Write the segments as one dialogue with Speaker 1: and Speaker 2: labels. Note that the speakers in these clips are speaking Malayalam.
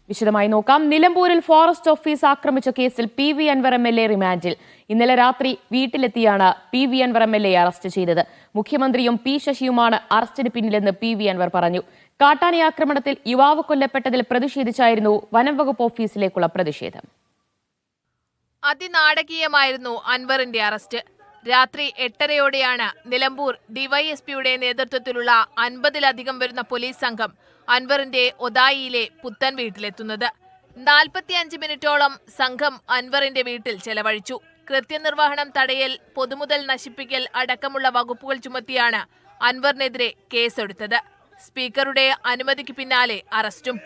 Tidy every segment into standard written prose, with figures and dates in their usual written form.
Speaker 1: വിശദമായി നോക്കാം. നിലമ്പൂരിൽ ഫോറസ്റ്റ് ഓഫീസ് ആക്രമിച്ച കേസിൽ PV അൻവർ MLA റിമാൻഡിൽ. ഇന്നലെ രാത്രി വീട്ടിലെത്തിയാണ് PV അൻവർ MLA അറസ്റ്റ് ചെയ്തത്. മുഖ്യമന്ത്രിയും P ശശിയുമാണ് അറസ്റ്റിന് പിന്നിലെന്ന് PV അൻവർ പറഞ്ഞു. കാട്ടാന ആക്രമണത്തിൽ യുവാവ് കൊല്ലപ്പെട്ടതിൽ പ്രതിഷേധിച്ചായിരുന്നു വനം വകുപ്പ് ഓഫീസിലേക്കുള്ള പ്രതിഷേധം.
Speaker 2: അതിനാടകീയമായിരുന്നു അൻവറിന്റെ അറസ്റ്റ്. രാത്രി 8:30യോടെയാണ് നിലമ്പൂർ ഡിവൈഎസ്പിയുടെ നേതൃത്വത്തിലുള്ള 50-ലധികം വരുന്ന പോലീസ് സംഘം അൻവറിന്റെ ഒതായിയിലെ പുത്തൻ വീട്ടിലെത്തുന്നത്. 45 മിനിറ്റോളം സംഘം അൻവറിന്റെ വീട്ടിൽ ചെലവഴിച്ചു. കൃത്യനിർവഹണം തടയൽ, പൊതുമുതൽ നശിപ്പിക്കൽ അടക്കമുള്ള വകുപ്പുകൾ ചുമത്തിയാണ് അൻവറിനെതിരെ കേസെടുത്തത്. സ്പീക്കറുടെ അനുമതിക്ക് പിന്നാലെ അറസ്റ്റും.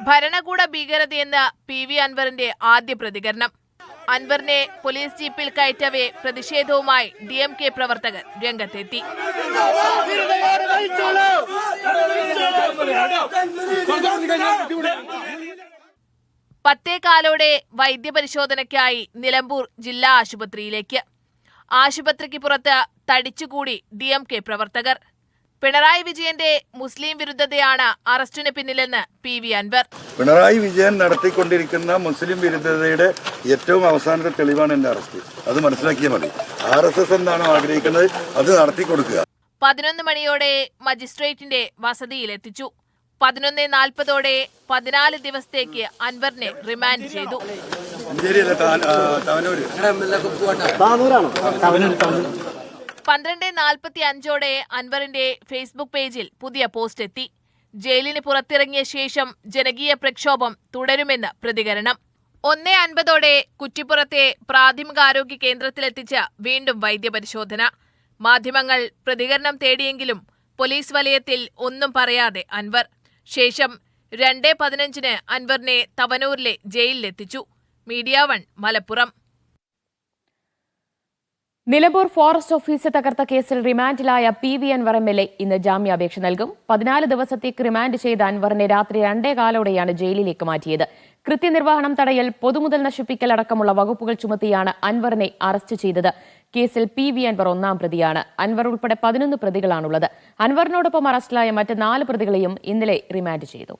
Speaker 2: ഭരണകൂട ഭീകരതയെന്ന് PV അൻവറിന്റെ ആദ്യ പ്രതികരണം. അൻവറിനെ പോലീസ് ജീപ്പിൽ കയറ്റവേ പ്രതിഷേധവുമായി DMK പ്രവർത്തകർ രംഗത്തെത്തി. പത്തേകാലോടെ വൈദ്യപരിശോധനയ്ക്കായി നിലമ്പൂർ ജില്ലാ ആശുപത്രിയിലേക്ക്. ആശുപത്രിക്ക് പുറത്ത് തടിച്ചുകൂടി DMK പ്രവർത്തകർ. പിണറായി വിജയന്റെ മുസ്ലിം വിരുദ്ധതയാണ് അറസ്റ്റിന് പിന്നിലെന്ന് PV അൻവർ.
Speaker 3: പിണറായി വിജയൻ നടത്തിക്കൊണ്ടിരിക്കുന്ന മുസ്ലിം വിരുദ്ധതയുടെ ഏറ്റവും അവസാനത്തെ തെളിവാണ് എന്റെ അറസ്റ്റ്. അത് മനസ്സിലാക്കിയാൽ മതി. RSS എന്താണോ ആഗ്രഹിക്കുന്നത് അത് നടത്തിക്കൊടുക്കുക.
Speaker 2: 11 മണിയോടെ മജിസ്ട്രേറ്റിന്റെ വസതിയിലെത്തിച്ചു. 11:40ഓടെ 14 ദിവസത്തേക്ക് അൻവറിനെ റിമാൻഡ് ചെയ്തു. 12:45ഓടെ അൻവറിന്റെ ഫേസ്ബുക്ക് പേജിൽ പുതിയ പോസ്റ്റ് എത്തി. ജയിലിന് പുറത്തിറങ്ങിയ ശേഷം ജനകീയ പ്രക്ഷോഭം തുടരുമെന്ന് പ്രതികരണം. 1:50ഓടെ കുറ്റിപ്പുറത്തെ പ്രാഥമികാരോഗ്യ കേന്ദ്രത്തിലെത്തിച്ച് വീണ്ടും വൈദ്യപരിശോധന. മാധ്യമങ്ങൾ പ്രതികരണം തേടിയെങ്കിലും പോലീസ് വലയത്തിൽ ഒന്നും പറയാതെ അൻവർ. ശേഷം 2:15 അൻവറിനെ തവനൂരിലെ ജയിലിലെത്തിച്ചു. Media 1 Malappuram.
Speaker 1: Nilambur forest office തകർത്ത കേസിൽ റിമാൻഡിലായ PV അൻവർ MLA ഇന്ന് ജാമ്യാപേക്ഷ നൽകും. 14 ദിവസത്തേക്ക് റിമാൻഡ് ചെയ്ത അൻവറിനെ രാത്രി 2:15ഓടെയാണ് ജയിലിലേക്ക് മാറ്റിയത്. കൃത്യനിർവഹണം തടയൽ, പൊതുമുതൽ നശിപ്പിക്കൽ അടക്കമുള്ള വകുപ്പുകൾ ചുമത്തിയാണ് അൻവറിനെ അറസ്റ്റ് ചെയ്തത്. കേസിൽ PV അൻവർ 1-ാം പ്രതിയാണ്. അൻവർ ഉൾപ്പെടെ 11 പ്രതികളാണുള്ളത്. അൻവറിനോടൊപ്പം അറസ്റ്റിലായ മറ്റ് 4 പ്രതികളെയും ഇന്നലെ റിമാൻഡ് ചെയ്തു.